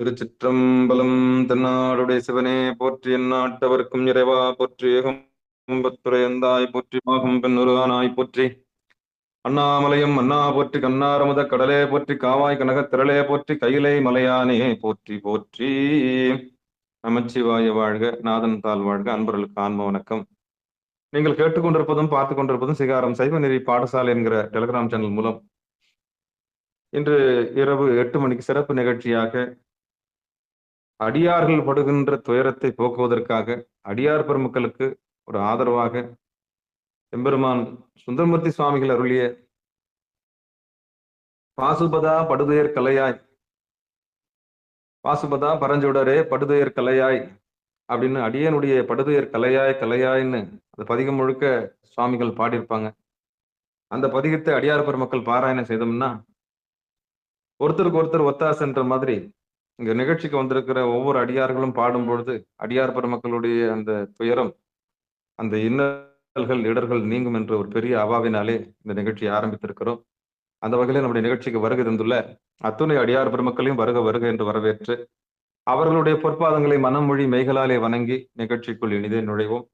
திருச்சிற்றம்பலம். தென்னாடுடைய சிவனே போற்றி, எந்நாட்டவர்க்கும் இறைவா போற்றி, ஏகம்பத்துரையந்தாய் போற்றி, மாகும் பெண்ணுருவானாய் போற்றி, அண்ணாமலையும் அண்ணா போற்றி, கண்ணாரமுத கடலே போற்றி, காவாய் கனகத் திரளே போற்றி, கையிலை மலையானே போற்றி போற்றி. நமச்சிவாய வாழ்க, நாதன் தாள் வாழ்க. அன்பர்களுக்கு ஆன்ம வணக்கம். நீங்கள் கேட்டுக்கொண்டிருப்பதும் பார்த்து கொண்டிருப்பதும் சிகாரம் சைவ நெறி பாடசாலை என்கிற டெலிகிராம் சேனல் மூலம் இன்று இரவு 8 மணிக்கு சிறப்பு நிகழ்ச்சியாக அடியார்கள் படுகின்ற துயரத்தை போக்குவதற்காக, அடியார் பெருமக்களுக்கு ஒரு ஆதரவாக எம்பெருமான் சுந்தரமூர்த்தி சுவாமிகள் அருளிய பாசுபதா படுதுயர் கலையாய், பாசுபதா பரஞ்சுடரே படுதுயர் கலையாய் அப்படின்னு அடியனுடைய படுதுயர் கலையாய் கலையாய்ன்னு அந்த பதிகம் முழுக்க சுவாமிகள் பாடியிருப்பாங்க. அந்த பதிகத்தை அடியார் பெருமக்கள் பாராயணம் செய்தோம்னா ஒருத்தருக்கு ஒருத்தர் ஒத்தாசன்ற மாதிரி இங்க நிகழ்ச்சிக்கு வந்திருக்கிற ஒவ்வொரு அடியார்களும் பாடும் பொழுது அடியார் பெருமக்களுடைய அந்த துயரம், அந்த இன்னல்கள் இடர்கள் நீங்கும் என்ற ஒரு பெரிய அவாவினாலே இந்த நிகழ்ச்சியை ஆரம்பித்திருக்கிறோம். அந்த வகையில் நம்முடைய நிகழ்ச்சிக்கு வருகை தந்துள்ள அத்துணை அடியார் பெருமக்களையும் வருக வருக என்று வரவேற்று அவர்களுடைய பொற்பாதங்களை மனமொழி மெய்களாலே வணங்கி நிகழ்ச்சிக்குள் இனிதே நுழைவோம்.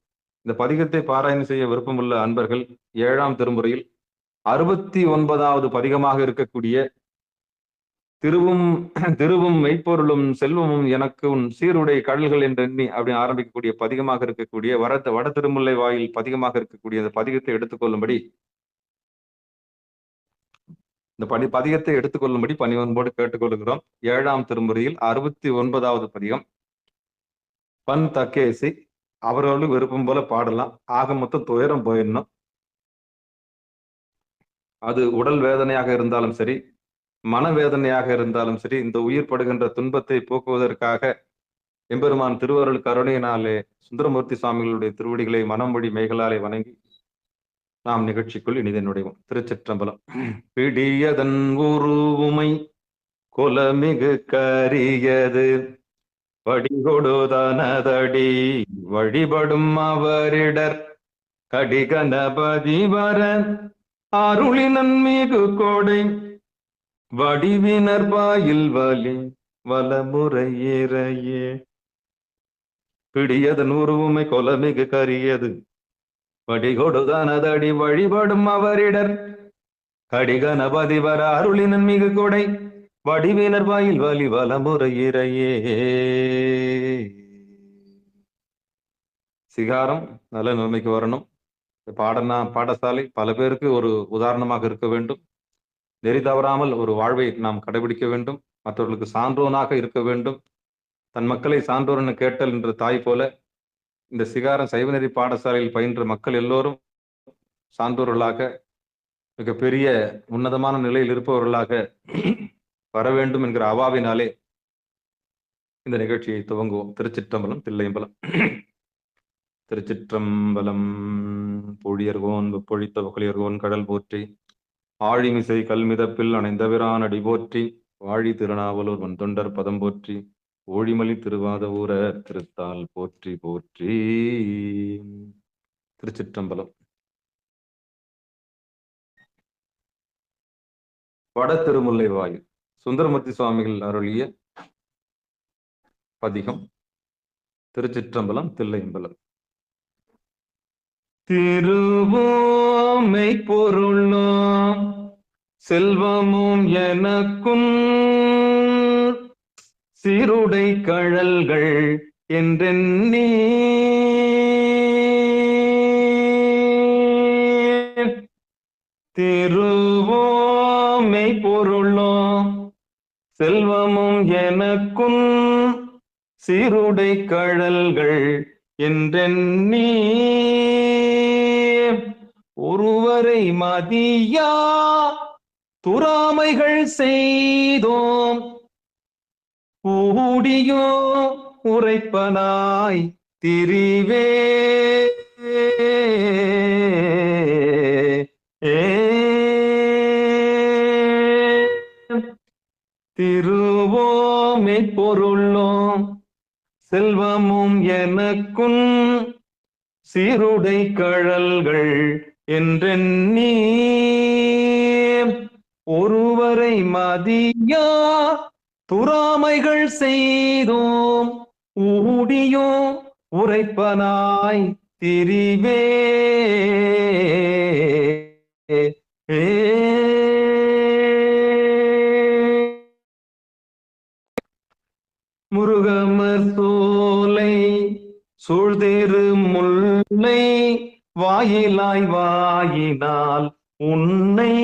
இந்த பதிகத்தை பாராயணம் செய்ய விருப்பமுள்ள அன்பர்கள் 7ஆம் திருமுறையில் 69வது பதிகமாக இருக்கக்கூடிய திருவும் மெய்ப்பொருளும் செல்வமும் எனக்கு உன் சீருடை கடல்கள் என்று எண்ணி அப்படி ஆரம்பிக்கக்கூடிய பதிகமாக இருக்கக்கூடிய வட திருமுல்லை வாயில் பதிகமாக இருக்கக்கூடிய அந்த பதிகத்தை எடுத்துக்கொள்ளும்படி பதிகத்தை எடுத்துக்கொள்ளும்படி பணிவன்போடு கேட்டுக்கொள்கிறோம். 7ஆம் திருமுறையில் 69வது பதிகம். பன் தக்கேசி அவர்களும் விருப்பம் போல பாடலாம். ஆக மொத்தம் துயரம் போயிடணும். அது உடல் வேதனையாக இருந்தாலும் சரி, மனவேதனையாக இருந்தாலும் சரி, இந்த உயிர் படுகின்ற துன்பத்தை போக்குவதற்காக எம்பெருமான் திருவருள் கருணையினாலே சுந்தரமூர்த்தி சுவாமிகளுடைய திருவடிகளை மனமொழி மெய்களாலே வணங்கி நாம் நிகழ்ச்சிக்குள் இனிதே நுழைவோம். திருச்சிற்றம்பலம். பிடியதன் உருவுமை கொலமிகு கரியது வடிகொடுதனதடி வழிபடும் அவரிடர் கடிகணபதி வர அருளினன் மிகு கோடை வடிவினர் பாயில் வலி வலமுறையிறையே. பிடியதன் உருவுமை கொலமிகு கரியது வடிகொடுதனதடி வழிபடும் அவரிடர் கடிகணபதி வர அருளினன் மிகு கொடை வடிவினர் வாயில் வலி வலமுறையிறையே. சிகாரம் நல்ல நிலைமைக்கு வரணும். பாடசாலை பல பேருக்கு ஒரு உதாரணமாக இருக்க வேண்டும். நெறி தவறாமல் ஒரு வாழ்வை நாம் கடைபிடிக்க வேண்டும். மற்றவர்களுக்கு சான்றோனாக இருக்க வேண்டும். தன் மக்களை சான்றோர்னு கேட்டல் என்ற தாய் போல இந்த சிகாரம் சைவநெறி பாடசாலையில் பயின்ற மக்கள் எல்லோரும் சான்றோர்களாக, மிகப்பெரிய உன்னதமான நிலையில் இருப்பவர்களாக வர வேண்டும் என்கிற அவாவினாலே இந்த நிகழ்ச்சியை துவங்குவோம். திருச்சிற்றம்பலம் தில்லையம்பலம். திருச்சிற்றம்பலம். பொழியர்கோன் பொழித்த புகழியர்கோன் கடல் போற்றி, ஆழிமிசை கல்மிதப்பில் அணைந்தவிரான் அடி போற்றி, வாழி திருநாவலூர் வன் தொண்டர் பதம் போற்றி, ஓழிமலி திருவாத ஊர திருத்தால் போற்றி போற்றி. திருச்சிற்றம்பலம். வட திருமுல்லை வாயில் சுந்தரமூர்த்தி சுவாமிகள் அருளிய பதிகம். திருச்சிற்றம்பலம் தில்லையம்பலம். திருவோமை பொருளும் செல்வமும் எனக்கும் சீருடை கழல்கள் என்றெண்ணி திருவோமை பொருளும் செல்வமும் எனக்கும் சீருடை கழல்கள் என்றெண்ணி ஒருவரை மதியா துறாமைகள் செய்தோம் ஊடியோ உரைப்பனாய் திரிவே. திருவோமை பொருளும் செல்வமும் எனக்கும் சீருடை கழல்கள் என்றெண்ணி ஒருவரை மதியா துறாமைகள் செய்தோம் ஊடியும் உரைப்பனாய் திரிவே முருகமர் சோலை சூழ்தேறு முல்லை வாயிலாய் வாயினால் உன்னை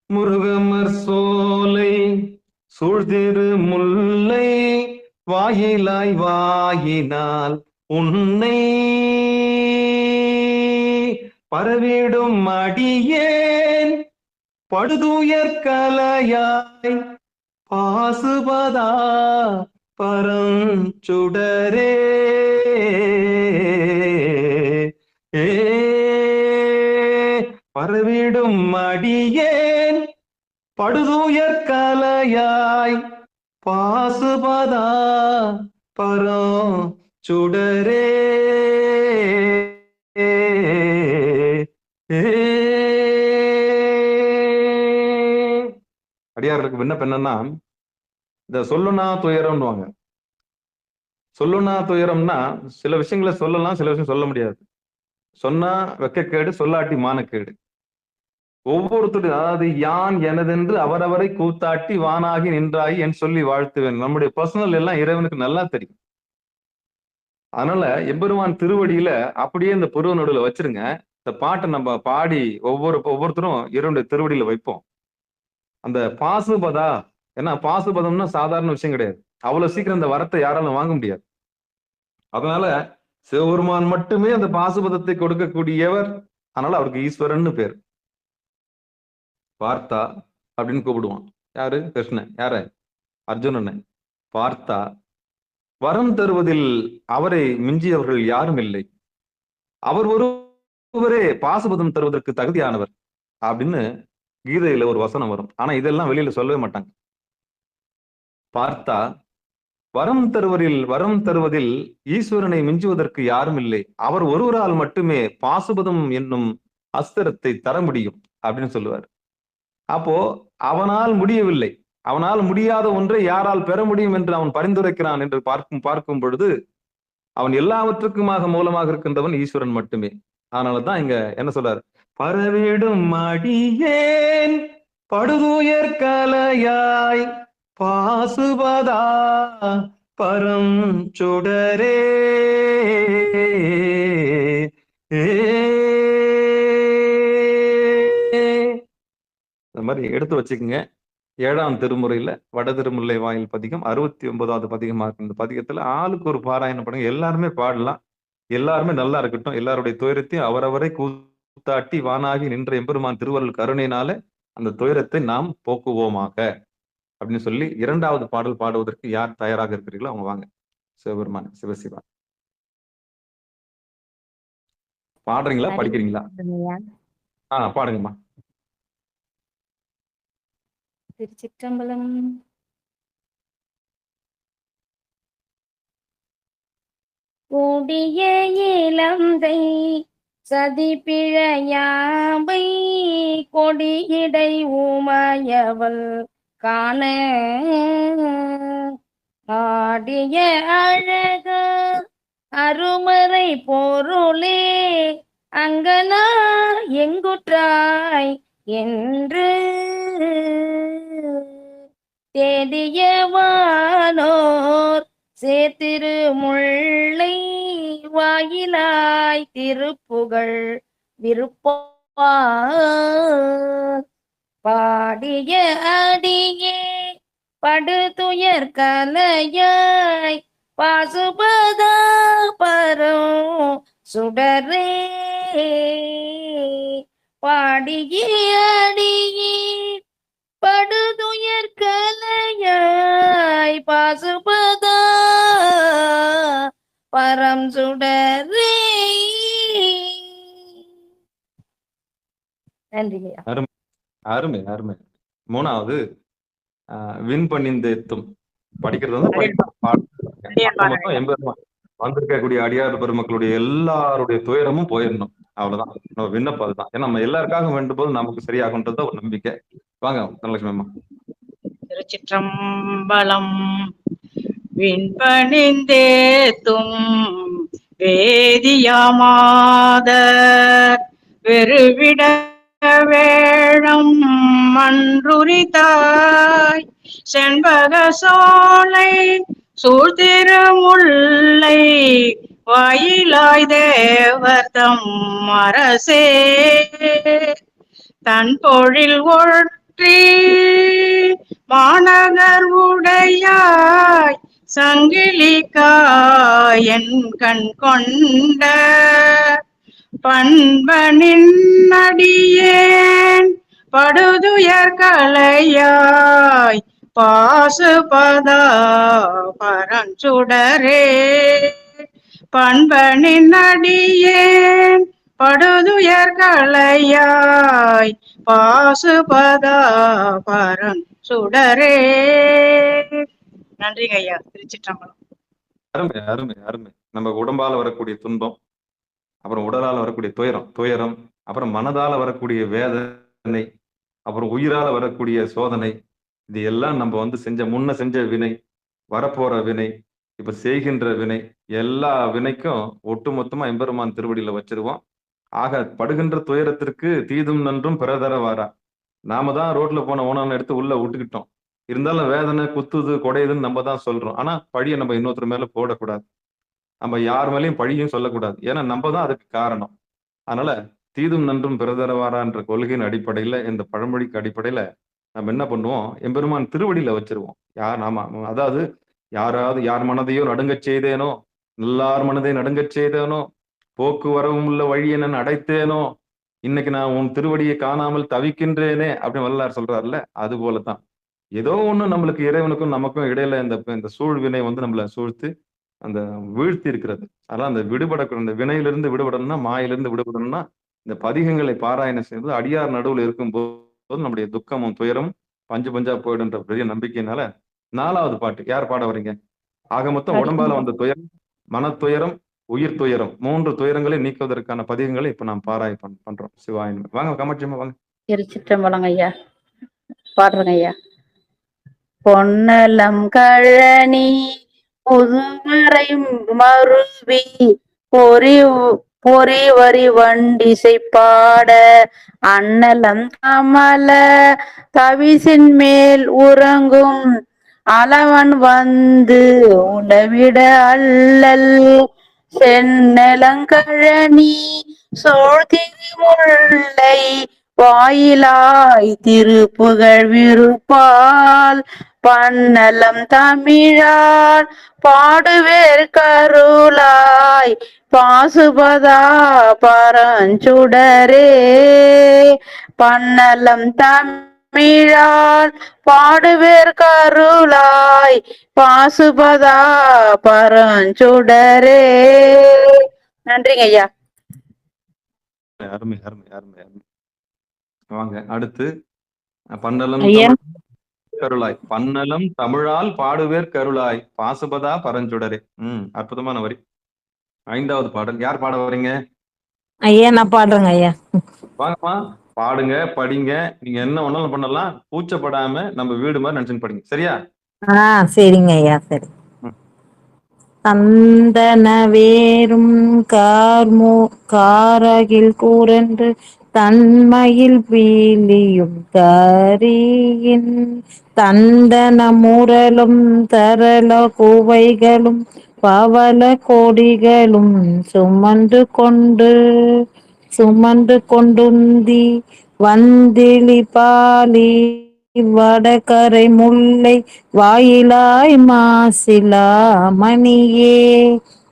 முருகமர் சோலை சூழ்திரு முல்லை வாயிலாய் வாயினால் உன்னை பரவிடும் அடியேன் படுதுயர் கலையாய் பாசுபதா பரஞ்சுடரே பரவிடும் அடியேன் படுதுயர் கலையாய் பாசுபதா பரஞ்சுடரே அடியார்களுக்கு விண்ணப்பம் என்னன்னா, இந்த சொல்லுனா துயரம்னுவாங்க. சொல்லுனா துயரம்னா சில விஷயங்களை சொல்லலாம், சில விஷயம் சொல்ல முடியாது. சொன்னா வெக்கக்கேடு, சொல்லாட்டி மானக்கேடு. ஒவ்வொருத்தரும், அதாவது யான் எனதென்று அவரவரை கூத்தாட்டி வானாகி நின்றாகி என் சொல்லி வாழ்த்துவேன். நம்முடைய பர்சனல் எல்லாம் இறைவனுக்கு நல்லா தெரியும். அதனால எம்பெருமான் திருவடியில அப்படியே இந்த புருவ நடுவில் வச்சிருங்க. இந்த பாட்டை நம்ம பாடி ஒவ்வொருத்தரும் இறைவனுடைய திருவடியில வைப்போம். அந்த பாசுபதா, ஏன்னா பாசுபதம்னா சாதாரண விஷயம் கிடையாது. அவ்வளவு சீக்கிரம் இந்த வரத்தை யாராலும் வாங்க முடியாது. அதனால சிவபெருமான் மட்டுமே அந்த பாசுபதத்தை கொடுக்கக்கூடியவர். அதனால அவருக்கு ஈஸ்வரன் பேர். பார்த்தா அப்படின்னு கூப்பிடுவான். யாரு? கிருஷ்ணன். யார? அர்ஜுனனை. பார்த்தா வரம் தருவதில் அவரை மிஞ்சியவர்கள் யாரும் இல்லை, அவர் ஒருவரே பாசுபதம் தருவதற்கு தகுதியானவர் அப்படின்னு கீதையில ஒரு வசனம் வரும். ஆனா இதெல்லாம் வெளியில சொல்லவே மாட்டாங்க. பார்த்தா வரம் தருவதில் ஈஸ்வரனை மிஞ்சுவதற்கு யாரும் இல்லை, அவர் ஒருவரால் மட்டுமே பாசுபதம் என்னும் அஸ்திரத்தை தர முடியும் அப்படின்னு சொல்லுவார். அப்போ அவனால் முடியவில்லை, அவனால் முடியாத ஒன்றை யாரால் பெற முடியும் என்று அவன் பரிந்துரைக்கிறான் என்று பார்க்கும் பொழுது அவன் எல்லாவற்றுக்குமாக மூலமாக இருக்கின்றவன் ஈஸ்வரன் மட்டுமே. அதனாலதான் இங்க என்ன சொல்றாரு? பரவிடும் அடியேன் படுதுயர் கலையாய் பாசுபதா பரம் சுடரே. இந்த மாதிரி எடுத்து வச்சுக்கோங்க. 7ஆம் திருமுறையில வட திருமுல்லை வாயில் பதிகம் 69வது பதிகமா இருக்கு. இந்த பதிகத்துல ஆளுக்கு ஒரு பாராயணம் பண்ணுங்க. எல்லாருமே பாடலாம், எல்லாருமே நல்லா இருக்கட்டும். எல்லாருடைய துயரத்தையும் அவரவரை கூத்தாட்டி வானாகி நின்ற எம்பெருமான் திருவருள் கருணையினால அந்த துயரத்தை நாம் போக்குவோமாக அப்படின்னு சொல்லி 2வது பாடல் பாடுவதற்கு யார் தயாராக இருக்கிறீர்களோ அவங்க வாங்க. சிவபெருமான் சிவசிவா. பாடுறீங்களா, படிக்கிறீங்களா? பாடுங்கம்மா. திருச்சிற்றம்பலம். கூடிய இளந்தை சதிப்பிழையாமை கொடியிடை உமையவள் காண ஆடிய அழக அருமறை பொருளே அங்கனா எங்குற்றாய் என்று தேடியவானோர் சேத்திரு முல்லை வாயிலாய் திருப்புகழ் விருப்பா பாடிய அடியே படுதுயர் கலையாய் பாசுபதா பரம் சுடரே பாடிய அடியே படுதுயர் கலையாய் பாசுபதா பரம் சுடரே. நன்றி. அருமை அருமை. 3வது வின் பண்ணிந்தேத்தும் படிக்கிறது வந்து எம்பெருமான் வந்திருக்கக்கூடிய அடியார் பெருமக்களுடைய எல்லாருடைய துயரமும் போயிடணும். அவ்வளவுதான் நம்ம விண்ணப்பம் அதுதான். ஏன்னா நம்ம எல்லாருக்காக வேண்டும் போது நமக்கு சரியாகுன்றது ஒரு நம்பிக்கை. வாங்க தனலட்சுமி அம்மா. திருச்சிற்றம்பலம். விண்பணிந்தேத்தும் வேதியாமாதர் வெறுவிட வேழம் மன்றுரித்தாய் செண்பக சோலை சூழ்திருமுல்லை வாயிலாய் தேவதம் அரசே தன் பொழில் ஒற்றி மாநகர் உடையாய் சங்கிலிக்காயன் கண் கொண்ட பண்பனின் அடியேன் படுதுயர் கலையாய் பாசுபதா பரஞ்சுடரே பண்பனின் அடியேன் படுதுயர் கலையாய் பாசுபதா பரஞ்சுடரே. நன்றிங்க ஐயா. திருச்சிற்றம்பலம். அருமை அருமை அருமை. நம்ம உடம்பால வரக்கூடிய துன்பம், அப்புறம் உடலால வரக்கூடிய துயரம், அப்புறம் மனதால வரக்கூடிய வேதனை, அப்புறம் உயிரால வரக்கூடிய சோதனை, இது எல்லாம் நம்ம முன்ன செஞ்ச வினை, வரப்போற வினை, இப்ப செய்கின்ற வினை, எல்லா வினைக்கும் ஒட்டுமொத்தமா எம்பெருமான் திருவடியில வச்சிருவோம். ஆக படுகின்ற துயரத்திற்கு தீதும் நன்றும் பிறதர வாரா. நாம தான் ரோட்ல போன ஓனான எடுத்து உள்ள விட்டுக்கிட்டோம். இருந்தாலும் வேதனை குத்துது கொடையுதுன்னு நம்ம தான் சொல்றோம். ஆனா பழியை நம்ம இன்னொருத்தர் மேல போடக்கூடாது. நம்ம யார் மேலேயும் பழியும் சொல்லக்கூடாது. ஏன்னா நம்ம தான் அதுக்கு காரணம். அதனால தீதும் நன்றும் பிறதரவாரான்ற கொள்கையின் அடிப்படையில, இந்த பழமொழிக்கு அடிப்படையில நம்ம என்ன பண்ணுவோம், எம்பெருமான் திருவடியில வச்சிருவோம். அதாவது யார் மனதையோ நடுங்கச் செய்தேனோ, எல்லார் மனதை நடுங்கச் செய்தேனோ, போக்குவரவும் உள்ள வழியை நான் அடைத்தேனோ, இன்னைக்கு நான் உன் திருவடியை காணாமல் தவிக்கின்றேனே அப்படின்னு வல்லார் சொல்றாருல்ல, அது போலதான் ஏதோ ஒண்ணு நம்மளுக்கு இறைவனுக்கும் நமக்கும் இடையில இந்த சூழ்வினை நம்மளை சூழ்த்து அந்த வீழ்த்தி இருக்கிறது. அதனால அந்த இந்த வினையிலிருந்து விடுபடணும்னா, மாயிலிருந்து விடுபடணும்னா, இந்த பதிகங்களை பாராயணம் செய்வது அடியார் நடுவில் இருக்கும் போது நம்முடைய துக்கமும் துயரும் பஞ்சு பஞ்சா போயிடுன்ற பெரிய நம்பிக்கையினால 4வது பாட்டு யார் பாட வரீங்க? ஆக மொத்தம் உடம்பால வந்த துயரம், மனத்துயரம், உயிர் துயரம், 3 துயரங்களை நீக்குவதற்கான பதிகங்களை இப்ப நாம் பண்றோம். சிவாயன் வாங்க, காமாட்சியம்மா வாங்க. திருச்சிற்றம்பலம் ஐயா. பாடுறேங்க ஐயா. பொன்னலம் கழனி புதுமறை மருவி பொறி வரி வண்டிசை பாட அன்னலம் கமல தவிசின் மேல் உறங்கும் அளவன் வந்து உளவிட அல்லல் சென்னலங்கழனி சோழ்திருமுல்லை வாயிலாய் திருப்புகழ் விருப்பால் பன்னலம் தமிழால் பாடுவேர் கருளாய் பாசுபதா பரஞ்சுடரே பன்னலம் தமிழால் பாடுவேர் கருளாய் பாசுபதா பரஞ்சுடரே. நன்றிங்க ஐயா. அருமை அருமை அருமை அருமை. வாங்க அடுத்து பன்னலம் கருளாய், பன்னலம் தமிழால் பாடுவேர் கருளாய் பாசுபதா பரஞ்சுடரே. அற்புதமான வரி. 5வது பாடல் யார் பாட வரீங்க? ஐயா நான் பாடுறேங்க ஐயா. வாங்கம்மா, பாடுங்க, படிங்க, நீங்க என்ன ஒன்னாலும் பண்ணலாம். கூச்சப்படாம நம்ம வீடு மாதிரி நினைச்சுன்னு படிங்க, சரியா? சரிங்க ஐயா. சரி. தந்தன வேரும் காரகில் கூறென்று தன்மையில் பீலியும் தரியின் தந்தன முரலும் தரள குவைகளும் பவள கொடிகளும் சுமந்து கொண்டுந்தி வந்திலி பாலி வடகரை முல்லை வாயிலாய் மாசிலா மணியே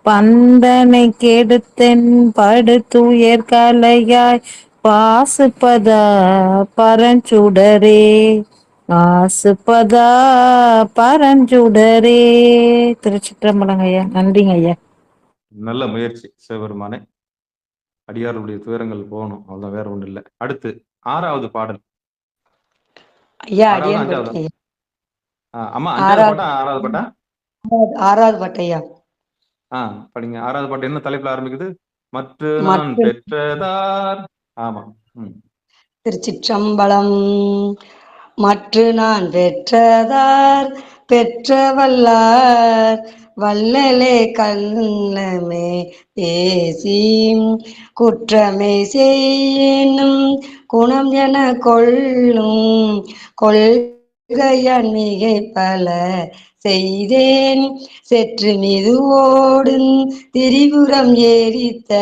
பந்தனை கெடுத்தென் படுத்துயர் கலையாய் பாசுபதா பரஞ்சுடரே பாசுபதா பரஞ்சுடரே. திருச்சிற்றம்பலம் ஐயா. நன்றிங்க ஐயா. நல்ல முயற்சி சிவபெருமானே. அடியாருடைய துயரங்கள் போகணும், அவ்வளவுதான், வேற ஒண்ணு இல்லை. அடுத்து 6வது பாடல். ஐயா அம்மா 5வது பாட்டா 6வது பாட்டா? 6வது பாட்டு ஐயா. படிங்க. 6வது பாட்டு என்ன தலைப்புல ஆரம்பிக்குது? மற்று நான் பெற்றதார். ஆமா. திருச்சிற்றம்பலம். மற்று நான் பெற்றதார் பெற்றவல்லார் வல்லலே கல்லமே பேசி குற்றமே செய்யினும் குணம் என கொள்ளும் கொள்கையான் மிகை பல செய்தேன் செற்று மிதுவோடு திரிபுரம் ஏறித்த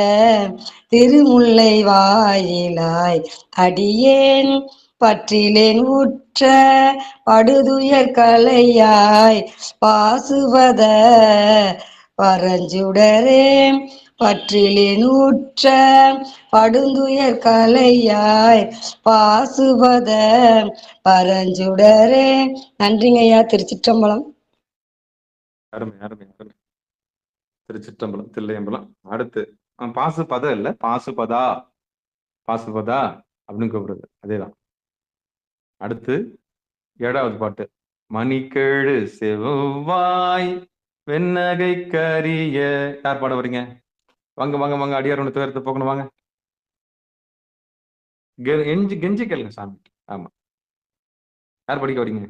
திருமுல்லை வாயிலாய் அடியேன் பற்றிலேன் உற்ற படுதுயர் கலையாய் பாசுபத பரஞ்சுடரே பற்றிலேன் உற்ற படுதுயர் கலையாய் பாசுபத பரஞ்சுடரே. நன்றிங்க ஐயா. திருச்சிற்றம்பலம். அருமை அருமை அருமை. திருச்சிற்றம்பலம், தில்லையம்பலம். அடுத்து பாசுபத இல்ல, பாசுபதா, பாசுபதா அப்படின்னு கூப்பிடுறது அதேதான். அடுத்து 7வது பாட்டு. மணிக்கேழு செவ்வாய் வெண்ணகை கரிய. யார் பாட வரீங்க? வாங்க வாங்க வாங்க, அடியார் ஒன்று துயரத்தை போக்கணும் வாங்க. கெஞ்சி கேளுங்க சாமி. ஆமா, யார் படிக்க வரீங்க?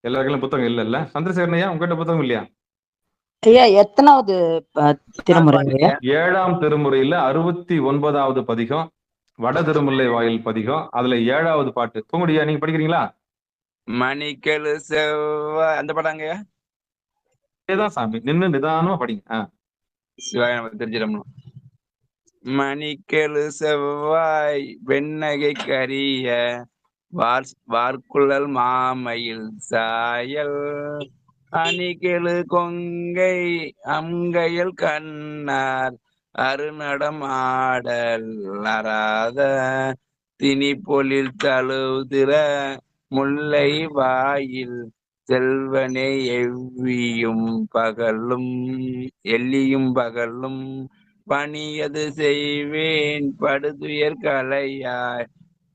எல்லாருக்கும் புத்தகம் இல்ல. சந்திரசேகரன் ஐயா, உங்ககிட்ட புத்தகம் இல்லையா? ஐயா எத்தனாவது திருமுறை? 7ஆம் திருமுறையில 69வது பதிகம், வட திருமுல்லை வாயில் பதிகம். அதுல 7வது பாட்டு. பூங்குடியா, நீங்க படிக்கிறீங்களா? மணிக்கெழு செவ்வாய் அந்த படாங்கய்யா. அதேதான் சாமி, நின்று நிதானமா படிங்க. சிவாய நமக்கு தெரிஞ்சிடணும். மணிக்கெழு செவ்வாய் வெண்ணகை கரிய வார்குழல் மாமயில் சாயல் அணிகெழு கொங்கை அங்கையல் கண்ணார் அருநடம் ஆடல் அறாத திணிப்பொழில் தழுதிர முல்லை வாயில் செல்வனே எவ்வியும் பகலும் பணியது செய்வேன் படுதுயர் கலையாய்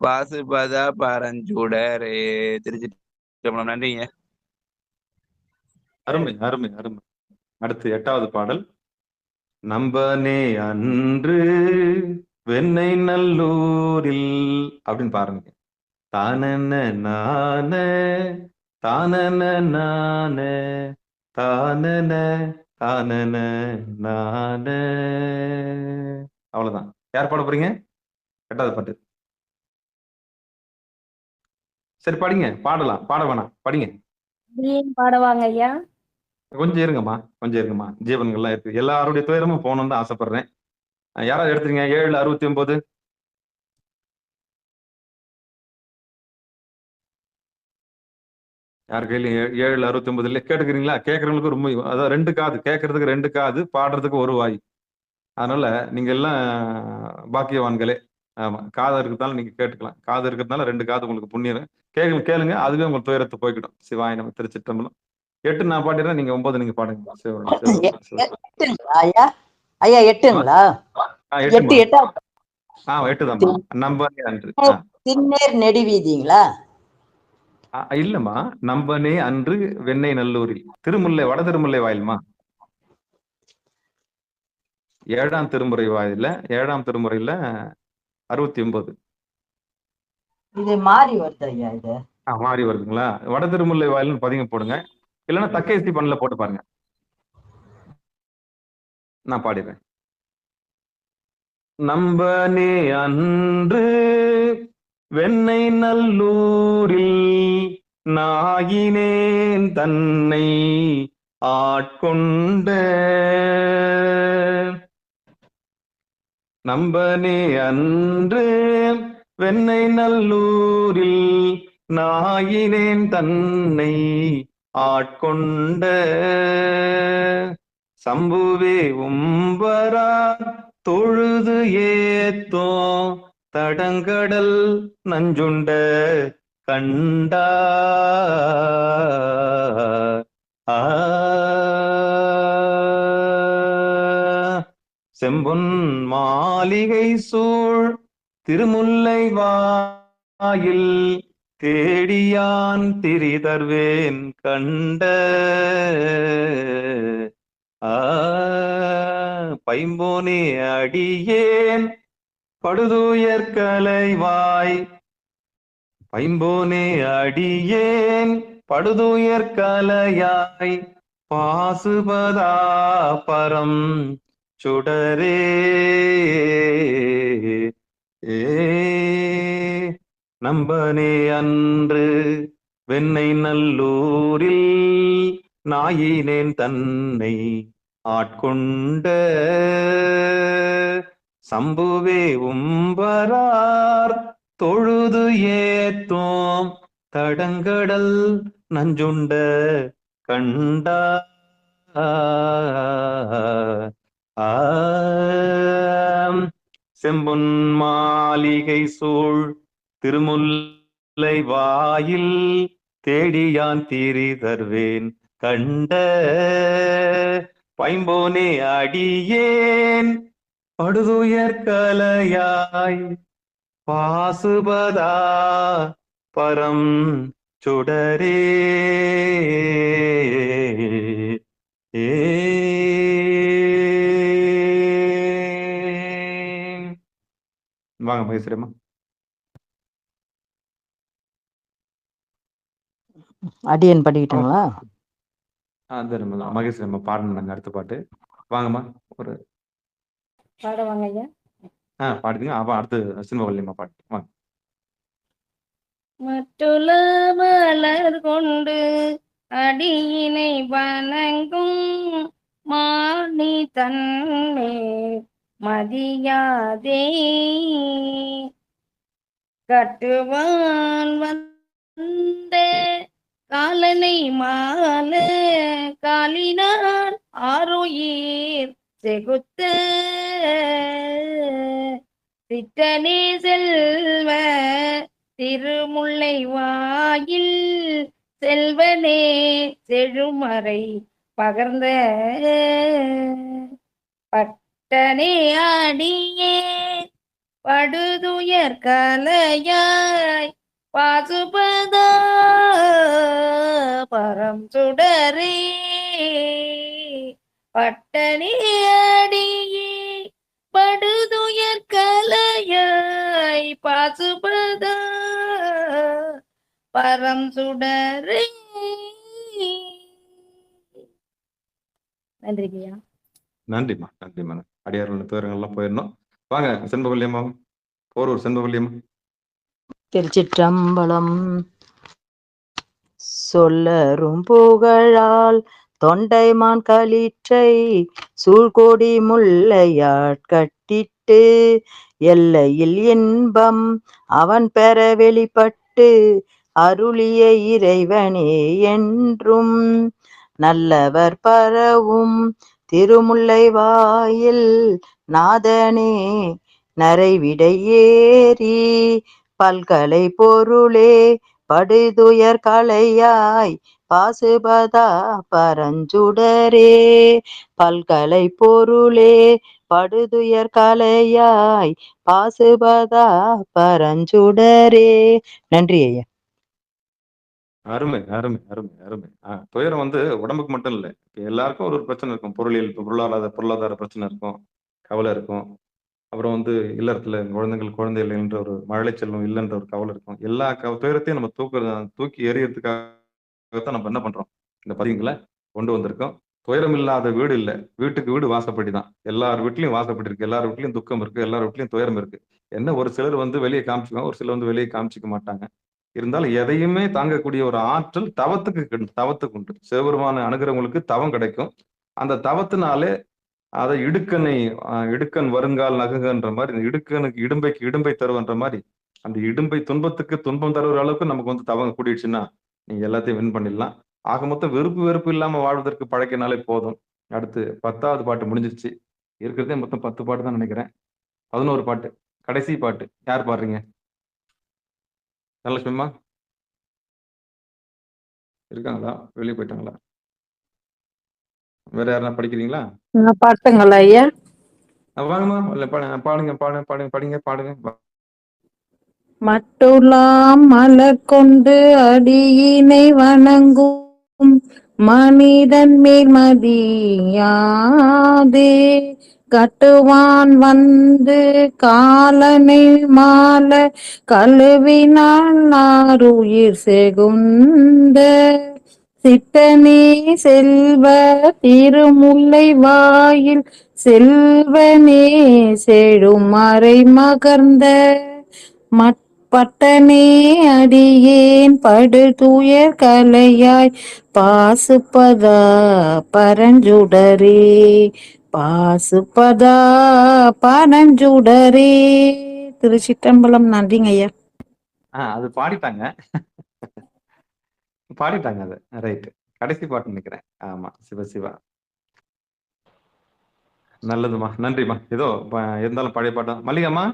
பாசுபதா பரஞ்சுடரே. திருச்சி. நன்றிங்க. அருமை அருமை அருமை. அடுத்து 8வது பாடல். நம்பனே அன்று வெண்ணை நல்லூரில் அப்படின்னு பாருங்க. தானன நான தானன நான தானன தானன நான. அவ்வளவுதான். யார் பாட போறீங்க? 8வது பாட்டு. சரி படிங்க. பாடலாம், பாட வேணாம், படிங்க. பாடவாங்க ஐயா. கொஞ்சம் இருங்கம்மா. ஜீவன்கள்லாம் இருக்கு. எல்லாருடைய துயரமும் போகணும்னு தான் ஆசைப்படுறேன். யாராவது எடுத்துருங்க. 769. யார் கையிலையும் 769 கேட்டுக்கிறீங்களா? கேட்கறவங்களுக்கு ரொம்ப, அதாவது 2 காது, கேட்கறதுக்கு 2 காது, பாடுறதுக்கு 1 வாய். அதனால நீங்க எல்லாம் பாக்கியவான்களே. ஆமா, காது இருக்கிறதால நீங்க கேட்டுக்கலாம். காது இருக்கிறதுனால 2 காது உங்களுக்கு புண்ணியம். கேளுங்க, அதுவே உங்க துயரத்தை போய்க்கிடும். சிவாய நம்ம. திருச்சிற்றம்பலம். 8 நான் பாடிடுறேன், நீங்க 9 நீங்க பாடுங்க. ஐயா ஐயா 8ங்களா? 8 தான். நம்பனே அன்று. திண்ணேர் நெடுவீதிங்களா? இல்லம்மா, நம்பனே அன்று வெண்ணை நல்லூரில். திருமுல்லை, வட திருமுல்லை வாயில்மா. 7ஆம் திருமுறை வாயில, 7ஆம் திருமுறையில 69. இது மாறி வருது ஐயா. இது மாறி வருதுங்களா? வட திருமுல்லை வாயில்னு பதிகம் போடுங்க. இல்லைன்னா தக்கேசி பண்ணல போட்டு பாருங்க. நான் பாடிடுறேன். நம்பனே அன்று வெண்ணை நல்லூரில் நாயினேன் தன்னை ஆட்கொண்ட. நம்பனே அன்று வெண்ணை நல்லூரில் நாயினேன் தன்னை ஆட்கொண்ட சம்புவே உம்பரா தொழுது ஏத்தோ தடங்கடல் நஞ்சுண்ட கண்டா. செம்பொன் மாளிகை சூழ் திருமுல்லை வாயில் தேடியான் திரிதர்வேன் கண்ட. பைம்போனே அடியேன் படுதுயர் கலைவாய். பைம்போனே அடியேன் படுதுயர் கலையாய். பாசுபதா பரம் சுடரே ஏ நம்பனே அன்று வெண்ணை நல்லூரில் நாயினேன் தன்னை ஆட்கொண்ட சம்புவே உம்பரார் தொழுது ஏத்தோம் தடங்கடல் நஞ்சுண்ட கண்டா செம்பொன் மாளிகை சூழ் திருமுல்லை வாயில் தேடியான் தீரி தருவேன் கண்ட பைம்போனே அடியேன் படுதுயர் கலையாய். பாசுபதா பரம் சுடரே ஏ வாங்க மகேஸ்வரம்மா. அடியன் படிக்கிட்டுங்களா? மகேஸ்வரம்மா பாடணுங்க அடுத்த பாட்டு. வாங்கம்மா ஒரு பாடுவாங்க ஐயா. பாடுங்க. அப்ப அடுத்து சின்மவல்லியம்மா பாட்டு வாங்க. மற்றுள்ள மலர் கொண்டு அடியினை வணங்கும் மாணி தன்னே மதியாதே கட்டுவான் வந்த காலனை மால காலினான் ஆரோயீர் செகுத்த சிற்றனே செல்வ திருமுல்லை வாயில் செல்வனே செழுமறை பகர்ந்த பட்டனே அடியே படுதுயர் கலையாய். பாசுபதா பரம் சுடரே பட்டனே அடியே படுதுயர் கலையாய். பாசுபதா பரம் சுடரே. நன்றிங்கய்யா. நன்றிம்மா நன்றிம்மா. அடியார்கள் துயரங்கள்லாம் போயிடணும். வாங்க செண்பவல்லியம்மா, போரூர் செண்பவல்லியம்மா. திருச்சிற்றம்பலம். சொல்லரும் புகழால் தொண்டைமான் களிற்றை சூழ்கொடி முல்லையாட்கட்டிட்டு எல்லையில் இன்பம் அவன் பெற வெளிப்பட்டு அருளிய இறைவனே என்றும் நல்லவர் பரவும் திருமுல்லை வாயில் நாதனே நரைவிடை ஏறி பல்கலை பொருளே படுதுயர் கலையாய். பாசுபதா பரஞ்சுடரே பல்கலை பொருளே படுதுயர் கலையாய். பாசுபதா பரஞ்சுடரே. நன்றி ஐயா. அருமை அருமை அருமை அருமை. துயரம் உடம்புக்கு மட்டும் இல்லை, எல்லாருக்கும் ஒரு பிரச்சனை இருக்கும். பொருளாதார பிரச்சனை இருக்கும், கவலை இருக்கும். அப்புறம் இல்லறத்துல குழந்தை இல்லைன்ற ஒரு மழலை செல்வம் இல்லைன்ற ஒரு கவலை இருக்கும். எல்லா துயரத்தையும் நம்ம தூக்கி எறியறதுக்காகத்தான் நம்ம என்ன பண்றோம், இந்த பதிவுகளை கொண்டு வந்திருக்கோம். துயரம் இல்லாத வீடு இல்லை, வீட்டுக்கு வீடு வாசப்படி தான். எல்லார் வீட்லயும் வாசப்படி இருக்கு, எல்லார் வீட்லயும் துக்கம் இருக்கு, எல்லார் வீட்லயும் துயரம் இருக்கு. என்ன ஒரு சிலர் வெளியே காமிச்சுக்குவாங்க, ஒரு சிலர் வெளியே காமிச்சிக்க மாட்டாங்க. இருந்தாலும் எதையுமே தாங்கக்கூடிய ஒரு ஆற்றல் தவத்துக்கு உண்டு. சிவபெருமான அணுகிறவங்களுக்கு தவம் கிடைக்கும். அந்த தவத்தினாலே அதை இடுக்கன் வருங்கால் நகுகன்ற மாதிரி, இந்த இடுக்கனுக்கு இடும்பைக்கு இடும்பை தருவன்ற மாதிரி, அந்த இடும்பை துன்பத்துக்கு துன்பம் தருகிற அளவுக்கு நமக்கு தவம் கூடிடுச்சுன்னா நீங்க எல்லாத்தையும் வின் பண்ணிடலாம். ஆக மொத்தம் வெறுப்பு இல்லாம வாழ்வதற்கு பழக்கினாலே போதும். அடுத்து 10வது பாட்டு முடிஞ்சிருச்சு. இருக்கிறதே மொத்தம் 10 பாட்டு தான் நினைக்கிறேன். 11 பாட்டு, கடைசி பாட்டு யார் பாடுறீங்க? தனலட்சுமிமா இருக்காங்களா? வெளியே போயிட்டாங்களா? வேற யாருன்னா படிக்கிறீங்களா? பாட்டுங்களா ஐயா? வாங்கம்மா, பாடுங்க பாடுங்க பாடுங்க படிங்க பாடுங்க. மட்டுலாம் மலர் கொண்டு அடியினை வணங்கும் மனிதன் மேல் மதியாதே கட்டுவான் வந்து காலனை மால கழுவினால் நாருயிர் செகுந்த சித்தனே செல்வ திருமுல்லை வாயில் செல்வனே செழுமறை மகர்ந்த பட்டனே அடியேன் படு துயர் கலையாய் பாசுபதா பரஞ்சுடரே பாசுபதா பரஞ்சுடரே. திருச்சிற்றம்பலம். நன்றிங்க ஐயா. அது பாடிட்டாங்க பாடிட்டாங்க அது ரைட்டு. கடைசி பாட்டு நினைக்கிறேன். ஆமா, சிவசிவா. நல்லதுமா, நன்றிமா. ஏதோ இருந்தாலும் பழைய பாட்டம். மல்லிகம்மா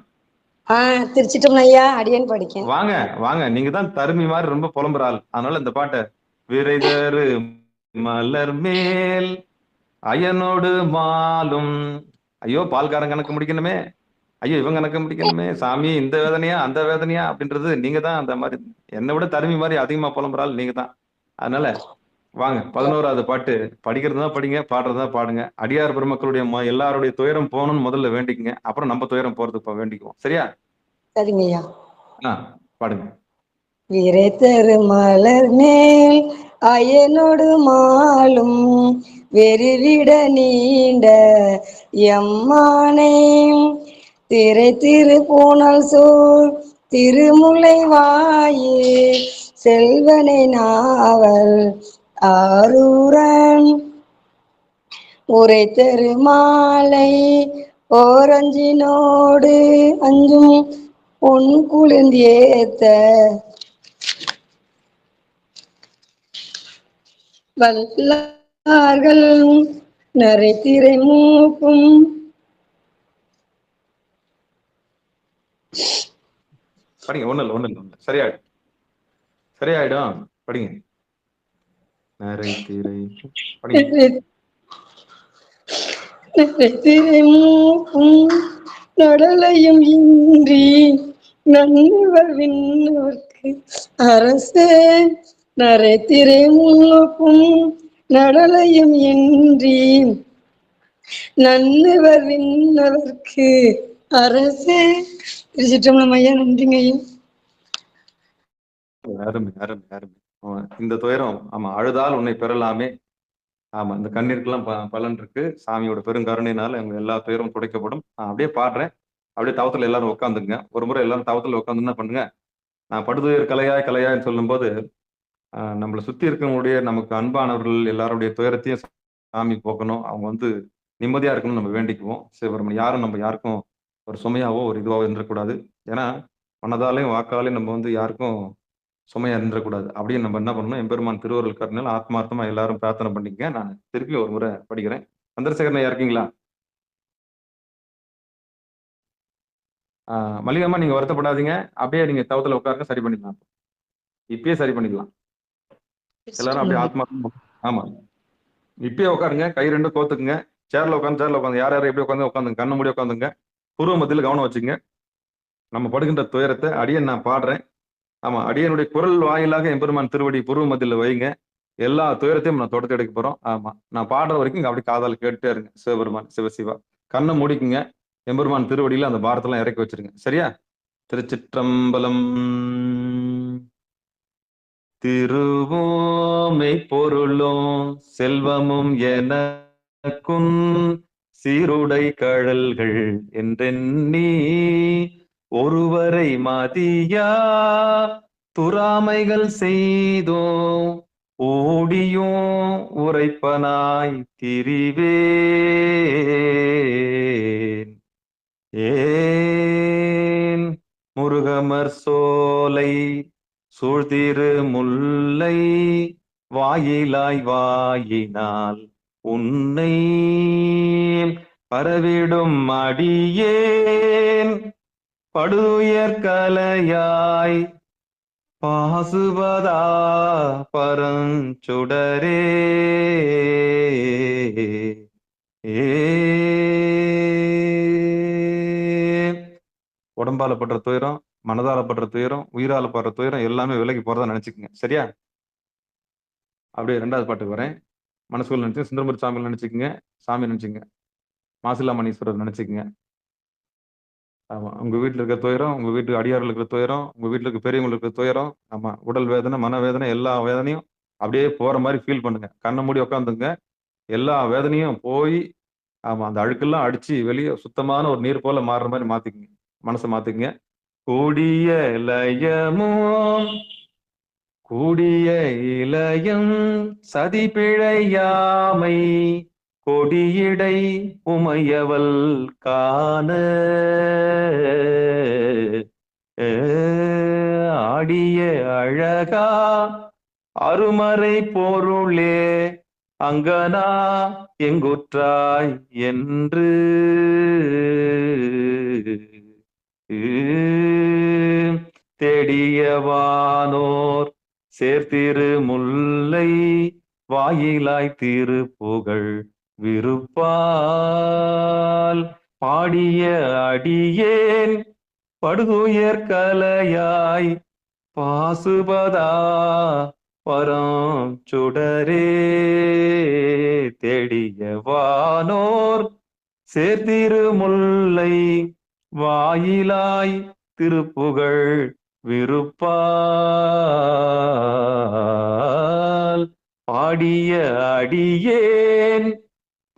திருச்சிட்டோம் ஐயா, அடியேன் படிக்கேன். வாங்க வாங்க, நீங்க தான் தருமி மாதிரி ரொம்ப புலம்புற ஆள். அதனால இந்த பாட்டை விரைதரு மலர் மேல் அயனோடு மாலும். ஐயோ, பால்காரன் கணக்கு முடிக்கணுமே, ஐயோ இவன் கணக்கு முடிக்கணுமே, சாமி இந்த வேதனையா அந்த வேதனையா அப்படின்றது நீங்க தான். அந்த மாதிரி என்னை விட தருமி மாதிரி அதிகமா புலம்புறாள் நீங்க தான். அதனால வாங்க, 11வது பாட்டு. படிக்கிறது தான் படிங்க, பாடுறது தான் பாடுங்க. அடியார் பெருமக்களுடைய எல்லாருடைய துயரம் போகணும்னு முதல்ல வேண்டிக்குங்க, அப்புறம் நம்ம துயரம் போறதுக்கு வேண்டிக்குவோம். சரியா? சரிங்க ஐயா. பாடுங்க. விரை தரு மலர் மேல் அயனோடு மாலும் வெறிவிட நீண்ட எம்மானே திரை திரு பூனல் சூழ் திருமுலை வாயே செல்வனை நாவல் ஆரூரன் உரை தரு மாலை ஓரஞ்சினோடு அஞ்சும் பொன் குளிர்ந்தேத்த வல்லார்கள் நரைத்திரை மூக்கும் படிங்க. ஒண்ணு சரியாயிடும், சரியாயிடும். படிங்க. நரைத்திரை நரைத்திரை மூக்கும் நடலையும் இன்றி நன்னிவர் விண்ணவர்க்கு அரசே நரைத்திரை மூக்கும் நடலையும் இன்றி நன்னிவர் விண்ணவர்க்கு அரசே. திருச்சிற்றம்பலம் ஐயா. நன்றிங்க ஐயா. அருமை அருமை அருமை. இந்த துயரம், ஆமா, அழுதால் உன்னை பெறலாமே. ஆமா, இந்த கண்ணீருக்கெல்லாம் பலன் இருக்கு. சாமியோட பெருங்கருணையினால எங்க எல்லா துயரும் துடைக்கப்படும். நான் அப்படியே பாடுறேன். அப்படியே தவத்துல எல்லாரும் உட்காந்துங்க. ஒரு முறை எல்லாரும் தவத்துல உட்காந்து என்ன பண்ணுங்க, நான் படுதுயர் கலையாய் கலையாய்ன்னு சொல்லும் போது நம்மளை சுத்தி இருக்கவங்களுடைய நமக்கு அன்பானவர்கள் எல்லாருடைய துயரத்தையும் சாமி போக்கணும், அவங்க நிம்மதியா இருக்கணும்னு நம்ம வேண்டிக்குவோம். சிவபெருமன் யாரும் நம்ம யாருக்கும் ஒரு சுமையாவோ ஒரு இதுவாவோ இருந்துடக்கூடாது. ஏன்னா மனதாலையும் வாக்காலையும் நம்ம யாருக்கும் சுமையா இருந்துடக்கூடாது. அப்படியே நம்ம என்ன பண்ணணும், எம்பெருமான் திருவருள் கருணையால் ஆத்மார்த்தமா எல்லாரும் பிரார்த்தனை பண்ணிக்கங்க. நான் திருப்பி ஒரு முறை படிக்கிறேன். சந்திரசேகரன் ஐயா இருக்கீங்களா? மல்லிகம்மா, நீங்க வருத்தப்படாதீங்க, அப்படியே நீங்க தவத்துல உட்காருங்க, சரி பண்ணிக்கலாம். இப்பயே சரி பண்ணிக்கலாம். எல்லாரும் அப்படியே ஆத்மா. ஆமா, இப்பயே உட்காருங்க, கை ரெண்டும் கோத்துக்குங்க. சேர்ல உட்காந்து யார் யாரும் எப்படி உட்காந்துங்க, கண்ணு மூடி உட்காந்துங்க. பூர்வ மத்தியில் கவனம் வச்சுங்க. நம்ம படுகின்ற துயரத்தை அடியன் நான் பாடுறேன். ஆமா, அடியனுடைய குரல் வாயிலாக எம்பெருமான் திருவடி பூர்வ மத்தியில் வைங்க. எல்லா துயரத்தையும் நான் தொடர்த்து எடுக்க போறோம். ஆமா, நான் பாடுற வரைக்கும் அப்படி காதால் கேட்டுட்டே இருங்க. சிவபெருமான் சிவசிவா. கண்ணை மூடிக்குங்க. எம்பெருமான் திருவடியில அந்த பாரத்தெல்லாம் இறக்கி வச்சிருங்க. சரியா? திருச்சிற்றம்பலம். திருவோமை பொருளும் செல்வமும் எனக்கும் சீருடை கழல்கள் என்றெண்ணி ஒருவரை மதியா துறாமைகள் செய்தோ ஓடியும் உரைப்பனாய் திரிவேன். ஏன் முருகமர் சோலை சூழ்திரு முல்லை வாயிலாய் வாயினால் உன்னை பரவிடும் அடியேன் படுதுயர் கலையாய் பாசுபதா பரஞ்சுடரே. உடம்பால படுற துயரம், மனதால படுற துயரம், உயிரால படுற துயரம் எல்லாமே விலகி போறதா நினைச்சுக்கங்க. சரியா? அப்படியே 2வது பாட்டுக்கு வரேன். மனசுக்குள்ள நினைச்சு சுந்தரமூர்த்தி சாமி நினைச்சுக்கங்க, சாமி நினைச்சுங்க. மாசிலாமணீஸ்வரர் நினைச்சுக்கங்க. ஆமா, உங்க வீட்டுல இருக்க துயரம், உங்க வீட்டு அடியார்கள் இருக்கிற துயரம், உங்க வீட்டுல இருக்க பெரியவங்களுக்கு இருக்கிற துயரம், ஆமா, உடல் வேதனை, மன வேதனை, எல்லா வேதனையும் அப்படியே போற மாதிரி ஃபீல் பண்ணுங்க. கண்ணை மூடி உட்காந்துங்க. எல்லா வேதனையும் போய், ஆமா, அந்த அழுக்கெல்லாம் அடிச்சு வெளியே சுத்தமான ஒரு நீர் போல மாறுற மாதிரி மாத்திக்கங்க. மனசை மாத்திக்கங்க. கூடிய லயமும் கூடிய இலயம் சதி பிழையாமை கொடியடை உமையவள் காண ஆடிய அழகா அருமறை பொருளே அங்கனா எங்குற்றாய் என்று தேடியவானோர் சேர்த்திரு முல்லை வாயிலாய் திருப்புகழ் விருப்பால் பாடிய அடியேன் படுதுயர் கலையாய் பாசுபதா பரம் சுடரே தேடியவானோர் சேர்த்திரு முல்லை வாயிலாய் திருப்புகழ் விருப்பால் பாடிய அடியேன்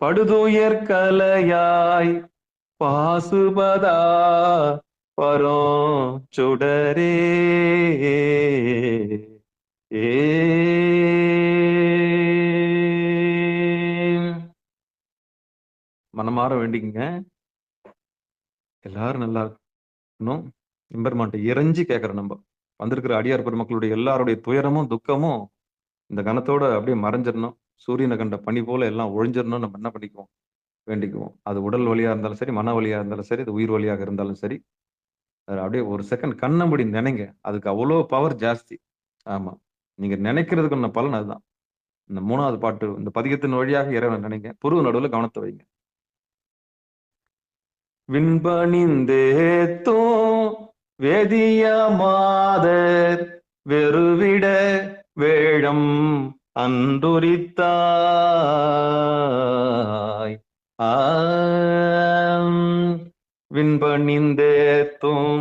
படுதுயர் கலையாய் பாசுபதா பரம் சுடரே மனமாற வேண்டிங்க. எல்லாரும் நல்லா இருக்கணும். எம்பெருமான்ட்ட இறைஞ்சி கேட்கிறோம். நம்ம வந்திருக்கிற அடியார் பெருமக்களுடைய எல்லாருடைய துயரமும் துக்கமும் இந்த கணத்தோட அப்படியே மறைஞ்சிடணும். சூரியனை கண்ட பனி போல எல்லாம் ஒழிஞ்சிடணும். நம்ம என்ன பண்ணிக்குவோம்? வேண்டிக்குவோம். அது உடல் வலியா இருந்தாலும் சரி, மன வலியா இருந்தாலும் சரி, அது உயிர் வலியாக இருந்தாலும் சரி, அப்படியே ஒரு செகண்ட் கண்ணை மூடி நினைங்க. அதுக்கு அவ்வளோ பவர் ஜாஸ்தி. ஆமா, நீங்க நினைக்கிறதுக்கு ஒன்ன பலன் அதுதான். இந்த 3வது பாட்டு, இந்த பதிகத்தின் வழியாக இறைவனை நினைங்க. புருவ நடுவில் கவனத்தை வைங்க. விண்பணிந்தேத்தோ வேதிய மாதர் வெறுவிட வேழம் அன்றுரித்தாய் விண்பணிந்தேத்தும்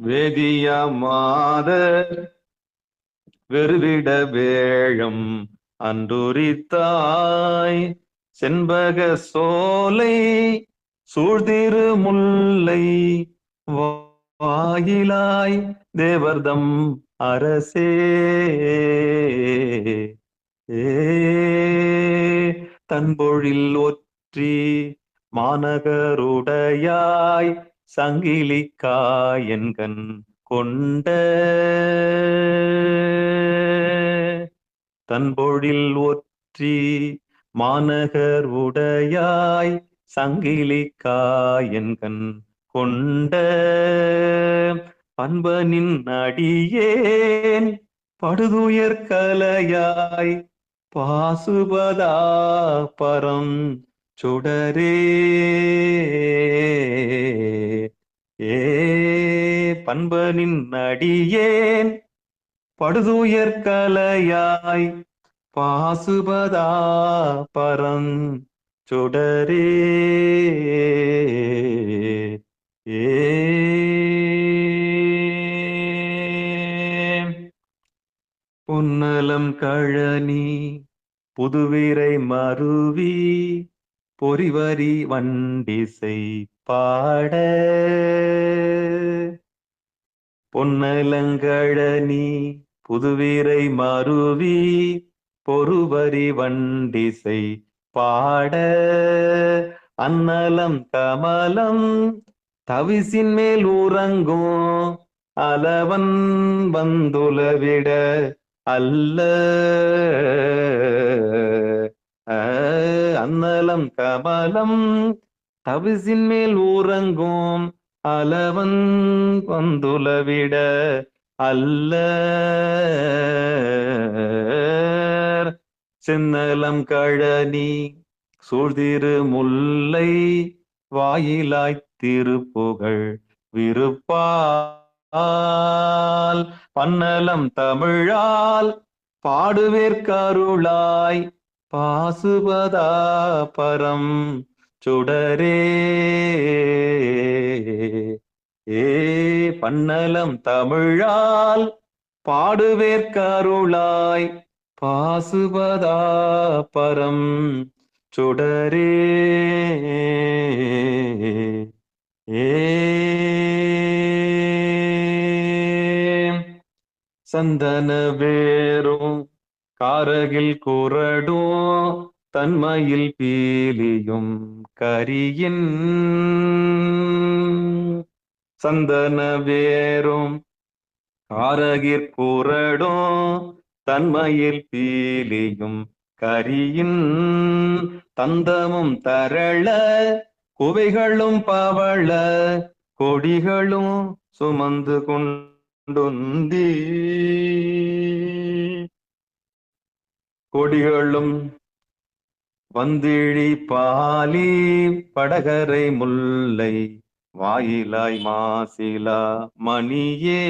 வேதிய மாதர் வெறுவிட வேழம் அன்றுரித்தாய் செண்பக சோலை சூழ்திரு முல்லை வாயிலாய் தேவர்தம் அரசே தன்பொழில் ஒற்றி மாநகருடையாய் சங்கிலிக்காயன்கண் கொண்ட தன்பொழில் ஒற்றி மாநகர் உடையாய் சங்கிலிக்காயன்கண் கொண்ட அன்பனின் அடியேன் படுதுயர் கலையாய் பாசுபதா பரம் சுடரே பண்பனின் அடியேன் படுதுயர் கலையாய் பாசுபதா பரம் சுடரே பொன்னலம் கழனி புதுவிரை மருவி பொறிவரி வண்டிசை பாட பொன்னலங்கழனி புதுவிரை மருவி பொறுவரி வண்டிசை பாட அன்னலம் கமலம் தவிசின் மேல் உறங்கும் அலவன் வந்துலவிட அல்ல அன்னலம் கமலம் தவிசின் மேல் உறங்கும் அலவன் வந்துலவிட அல்ல சென்னலம் கழனி சூழ்திரு முல்லை வாயிலாய் திருப்புகழ் விருப்பால் பன்னலம் தமிழால் பாடுவேற்கருளாய் பாசுபதா பரம் சுடரே ஏ பன்னலம் தமிழால் பாடுவேற்கருளாய் பாசுபதா பரம் சுடரே ஏ சந்தன வேரும் காரகில் குரடும் தன்மையில் பீலியும் கரியின் சந்தன வேரும் காரகிற் குரடும் தன்மையில் பீலியும் கரியின் தந்தமும் தரள குவைகளும் பவள கொடிகளும் சுமந்து கொண்டுந்தி கொடிகளும் வந்திழி பாலி படகரை முல்லை வாயிலாய் மாசிலா மணியே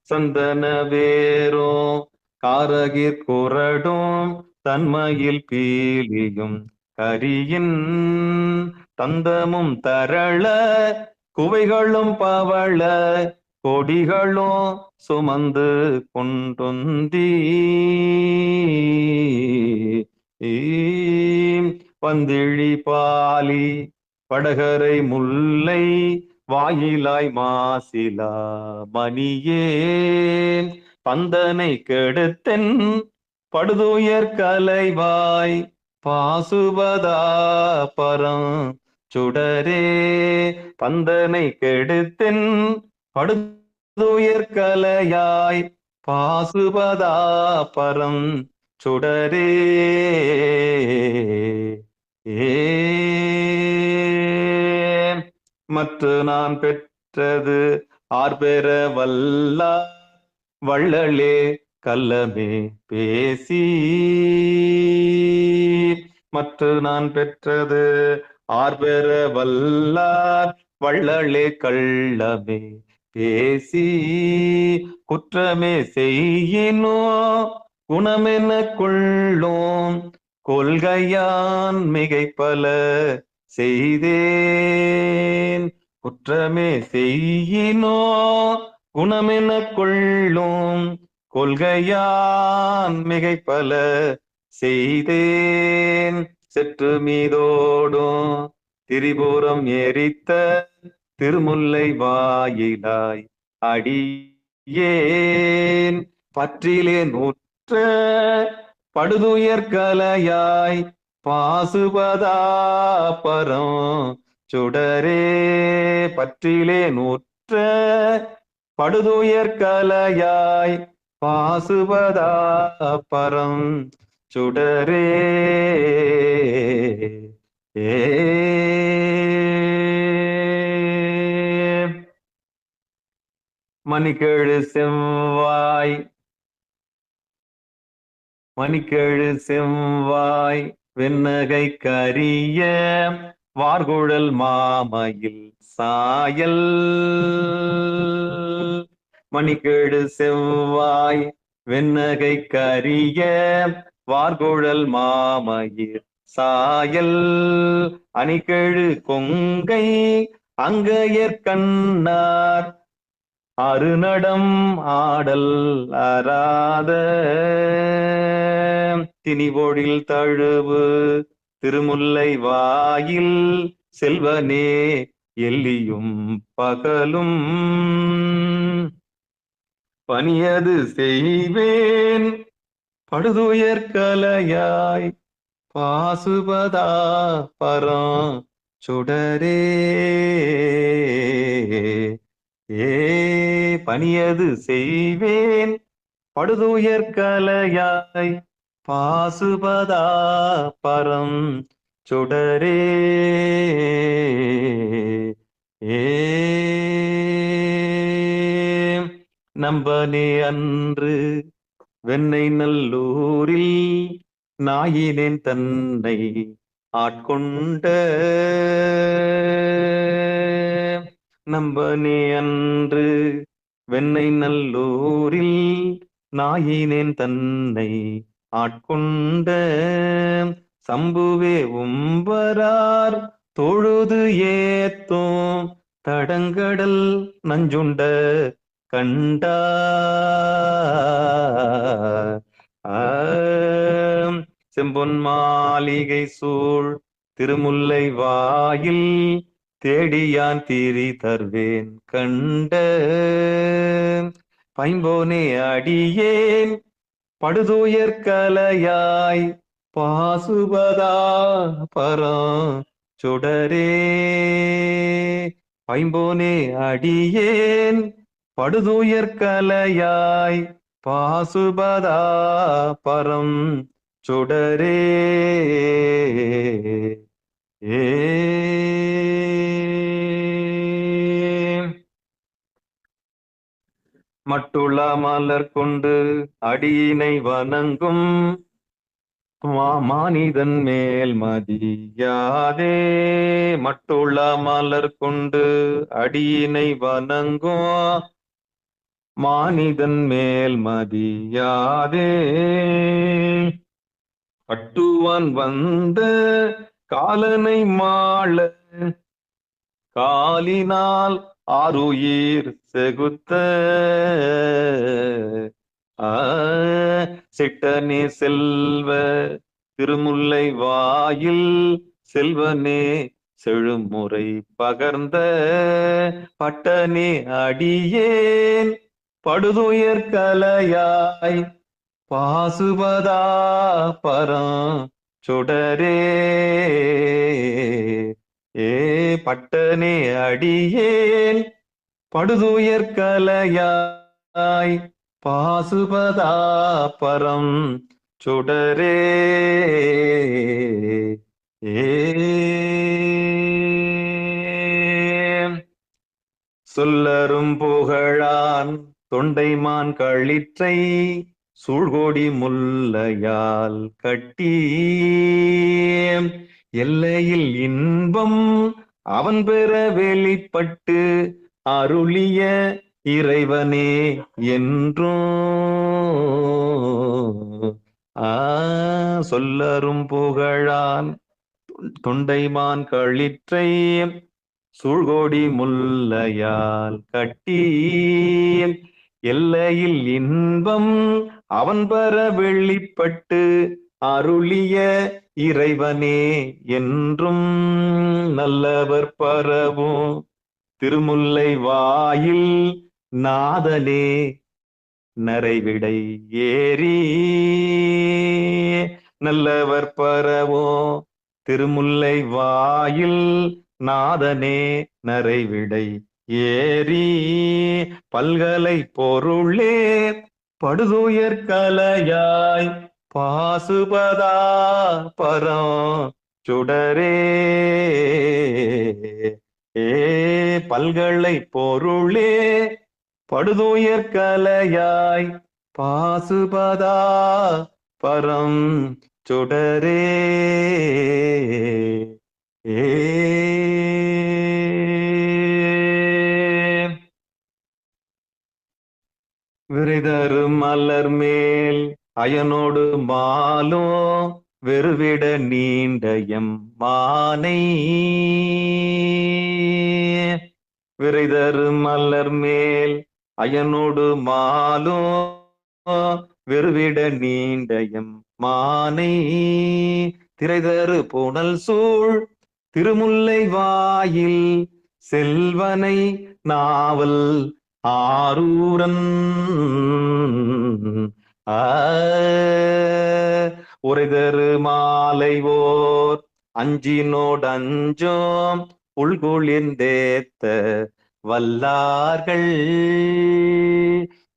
சந்தன வேரும் காரகிற் குரடும் தன்மையில் பீலியும் கரியின் தந்தமும் தரள குவைகளும் பவள கொடிகளும் சுமந்து கொண்டுந்தி வந்திழி பாலி படகரை முல்லை வாயிலாய் மாசிலா மணியே பந்தனை கெடுத்தென் படுதுயர் கலைவாய் பாசுபதா பரம் சுடரே பந்தனை கெடுத்தென் படுதுயர் கலையாய் பாசுபதா பரம் சுடரே ஏ மற்ற நான் பெற்றது ஆர்பெற வல்லா வள்ளலே கல்லமே பேசி மற்ற நான் பெற்றது ஆர்பெற வல்லார் வள்ளலே கள்ளமே பேசி குற்றமே செய்யினோ குணமென கொள்ளோம் கொள்கையான் மிகைப்பல செய்தேன் குற்றமே செய்யினோ குணமென கொள்ளும் கொள்கையான் மிகைப்பல செய்தேன் செற்று மீதோடும் திரிபுரம் எரித்த திருமுல்லை வாயிலாய் அடியேன் பற்றிலே நூற்ற படுதுயர் கலையாய் பாசுபதா பரம் சுடரே பற்றிலே நூற்ற படுதுயர் கலையாய் பாசுபதா பரம் சுடரே ஏ மணிக்கேழு செவ்வாய் மணிக்கேழு செவ்வாய் வெண்ணகை கரிய வார்குழல் மாமையில் சாயல் மணிக்கேழு செவ்வாய் வெண்ணகை கரிய வார்குழல் மாமையில் சாயல் அணிகேழு கொங்கை அங்கையர் கண்ணார் அருநடம் ஆடல் அராத திணிபொழில் தழுவு திருமுல்லை வாயில் செல்வனே எல்லியும் பகலும் பணியது செய்வேன் படுதுயர் கலையாய் பாசுபதா பரம் சுடரே ஏ பணியது செய்வேன் படுதுயர் கலையாய் பாசுபதா பரம் சுடரே ஏ நம்பனே அன்று வெண்ணை நல்லூரில் நாயினேன் தன்னை ஆட்கொண்ட நம்பனே அன்று வெண்ணை நல்லூரில் நாயினேன் தன்னை ஆட்கொண்ட சம்புவே உம்பரார் தொழுது ஏத்தோம் தடங்கடல் நஞ்சுண்ட கண்டா செம்பொன் மாளிகை சூழ் திருமுல்லை வாயில் தேடியான் தீரி தருவேன் கண்ட பைம்போனே அடியேன் படுதுயர் கலையாய் பாசுபதா பரம் சுடரே பைம்போனே அடியேன் படுதுயர் கலையாய் பாசுபதா பரம் சுடரே ஏ மட்டுள்ள மலர் கொண்டு அடியினை வணங்கும் மானிதன் மேல் மதியாதே மட்டுள்ள மலர் கொண்டு அடியினை வணங்கும் மானிதன் மேல் மதியாதே கட்டுவான் வந்த காலனை மாள காலினால் ஆருயிர் செகுத்த சிட்டனே செல்வ திருமுல்லை வாயில் செல்வனே செழுமுறை பகர்ந்த பட்டனே அடியேன் படுதுயர் கலையாய் பாசுபதா பரம் சுடரே ஏ பட்டனே அடியேன் படுதுயர் கலையாய் பாசுபதா பரம் சுடரே ஏ சொல்லரும் புகழான் தொண்டைமான் களிற்றை சூழ்கோடி முல்லையால் கட்டி எல்லையில் இன்பம் அவன் பெற வெளிப்பட்டு அருளிய இறைவனே என்றும் சொல்லரும் புகழான் தொண்டைமான் களிற்றை சூழ்கோடி முல்லையால் கட்டி எல்லையில் இன்பம் அவன் பெற வெளிப்பட்டு அருளிய இறைவனே என்றும் நல்லவர் பரவும் திருமுல்லை வாயில் நாதனே நரைவிடை ஏறி நல்லவர் பரவும் திருமுல்லை வாயில் நாதனே நரைவிடை ஏறி பல்கலை பொருளே படுதுயர் கலையாய் பாசுபதா பரம் சுடரே ஏ பல்கலை பொருளே படுதுயர் கலையாய் பாசுபதா பரம் சுடரே ஏ விரிதரு மலர் மேல் அயனோடு மாலோ வெறுவிட நீண்டயம் மானை விரைதரு மலர் மேல் அயனோடு மாலோ வெறுவிட நீண்டயம் மானை திரைதரு புனல் சூழ் திருமுல்லை வாயில் செல்வனை நாவல் ஆரூரன் உரைதரு மாலை ஓர் அஞ்சினோடஞ்சோம் உள்குளிர்ந்தேத்த வல்லார்கள்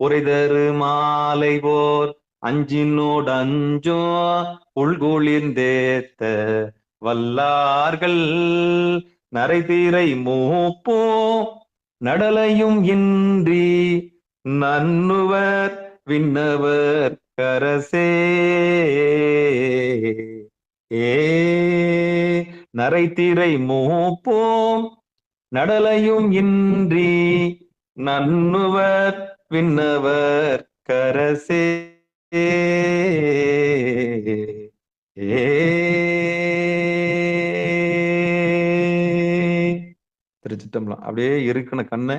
உரைதரு மாலை ஓர் அஞ்சினோடஞ்சோ உள்குளிர்ந்தேத்த வல்லார்கள் நரைதீரை மூப்போ நடலையும் இன்றி நன்னுவர் விண்ணவர் கரசே ஏ நரைத்திரை மூப்போம் நடலையும் இன்றி நன்னுவர் விண்ணவர் கரசே ஏ திருச்சிட்டம்பலம். அப்படியே இருக்கிற கண்ணை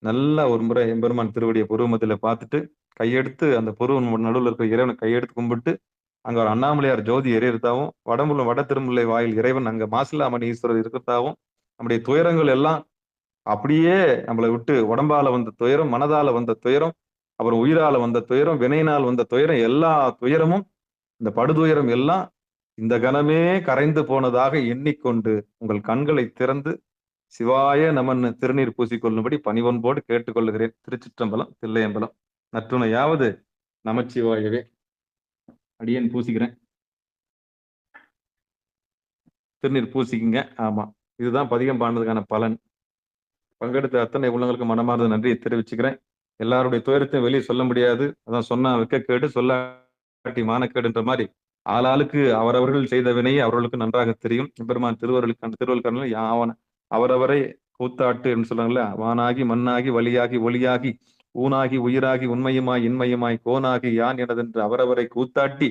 நல்லா ஒரு முறை எம்பெருமான் திருவடியை புருவமத்தில பார்த்துட்டு, கையெடுத்து அந்த புருவம் நடுவுல இருக்கிற இறைவனை கையெடுத்து கும்பிட்டு, அங்க ஒரு அண்ணாமலையார் ஜோதி எரியறதாவும், வட திருமுல்லை வாயில் இறைவன் அங்க மாசிலாமணி ஈஸ்வரர் இருக்கிறதாவும், நம்முடைய துயரங்கள் எல்லாம் அப்படியே நம்மளை விட்டு உடம்பால வந்த துயரம், மனதால வந்த துயரம், அப்புறம் உயிரால வந்த துயரம், வினையினால் வந்த துயரம், எல்லா துயரமும், இந்த படுதுயரம் எல்லாம் இந்த கணமே கரைந்து போனதாக எண்ணிக்கொண்டு உங்கள் கண்களை திறந்து சிவாய நமன் திருநீர் பூசிக்கொள்ளும்படி பணிவன்போடு கேட்டுக்கொள்ளுகிறேன். திருச்சிற்றம்பலம், தில்லையம்பலம். நற்றுணையாவது நமச்சிவாயவே. அடியேன் பூசிக்கிறேன். திருநீர் பூசிக்குங்க. ஆமா, இதுதான் பதிகம் பாடுனதுக்கான பலன். பங்கெடுத்த அத்தனை உள்ளங்களுக்கு மனமார்ந்த நன்றியை தெரிவிச்சுக்கிறேன். எல்லாருடைய துயரத்தையும் வெளியே சொல்ல முடியாது. அதான் சொன்னா வெக்கக்கேடு, சொல்லாட்டி மானக்கேடுன்ற மாதிரி ஆளாளுக்கு அவரவர்கள் செய்த வினையை அவர்களுக்கு நன்றாக தெரியும். பெருமான் திருவருளுக்கான யாவன அவரவரை கூத்தாட்டு என்று சொல்றாங்கல்ல, வானாகி மண்ணாகி வழியாகி ஒளியாகி ஊனாகி உயிராகி உண்மையுமாய் இன்மையுமாய் கோனாகி யான் எனதென்று அவரவரை கூத்தாட்டி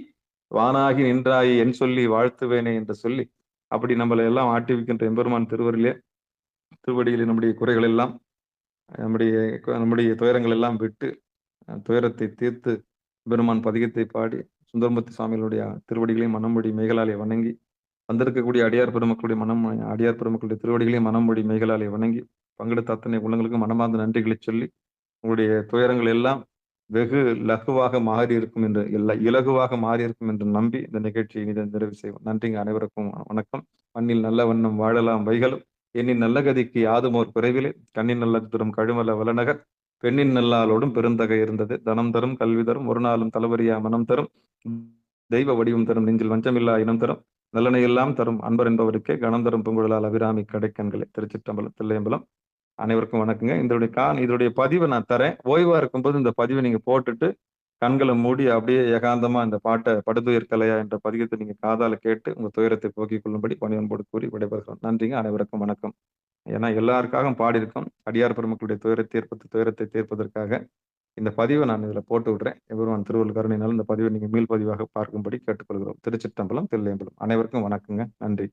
வானாகி நின்றாய் என் சொல்லி வாழ்த்துவேனே என்று சொல்லி அப்படி நம்மளை எல்லாம் ஆட்டிவிக்கின்ற எம்பெருமான் திருவடியில் நம்முடைய குறைகள் எல்லாம் நம்முடைய துயரங்கள் எல்லாம் விட்டு துயரத்தை தீர்த்து பெருமான் பதிகத்தை பாடி சுந்தரமூர்த்தி சுவாமிகளுடைய திருவடிகளையும் மனமொழி மேகலாலே வணங்கி வந்திருக்கக்கூடிய அடியார் பெருமக்களுடைய திருவடிகளையும் மனமொழி மேகலாலே வணங்கி பங்கெடுத்த அத்தனை உள்ளங்களுக்கு மனமார்ந்த நன்றிகளை சொல்லி உங்களுடைய துயரங்கள் எல்லாம் வெகு லகுவாக மாறி இருக்கும் என்று இலகுவாக மாறி இருக்கும் என்று நம்பி இந்த நிகழ்ச்சியை நிறைவு செய்வோம். நன்றிங்க. அனைவருக்கும் வணக்கம். மண்ணில் நல்ல வண்ணம் வாழலாம் வைகளும் எண்ணின் நல்ல கதிக்கு யாதுமோர் குறைவிலே கண்ணின் நல்ல தரும் கழுமல வளநகர் பெண்ணின் நல்லாலோடும் பெருந்தகை இருந்தது. தனம் தரும் கல்வி தரும் ஒரு நாளும் தளபரியா மனம் தரும் தெய்வ வடிவம் தரும் நெஞ்சில் வஞ்சமில்லா இனம் தரும் நல்லனை எல்லாம் தரும் அன்பர் என்பவருக்கே கணம் தரும் பொங்குழலால் அபிராமி கடைக்கண்களை. திருச்சிற்றம்பலம், தில்லையம்பலம். அனைவருக்கும் வணக்கங்க. இதோடைய பதிவை நான் தரேன். ஓய்வா இருக்கும்போது இந்த பதிவை நீங்க போட்டுட்டு கண்களை மூடி அப்படியே ஏகாந்தமா இந்த பாட்டை படுதுயர் கலையா என்ற பதிகத்தை நீங்க காதால கேட்டு உங்க துயரத்தை போக்கிக் கொள்ளும்படி பணிவன்போடு கூறி விடைபெறுகிறோம். நன்றிங்க. அனைவருக்கும் வணக்கம். ஏன்னா எல்லாருக்காகவும் பாடியிருக்கோம். அடியார் பெருமக்களுடைய துயரத்தை தீர்ப்பதற்காக இந்த பதிவை நான் இதுல போட்டு விடுறேன். எவருவான் திருவள்ளுவர் கருணையினாலும் இந்த பதிவை நீங்க மீள் பதிவாக பார்க்கும்படி கேட்டுக்கொள்கிறோம். திருச்சிற்றம்பலம், தில்லையம்பலம். அனைவருக்கும் வணக்கங்க. நன்றி.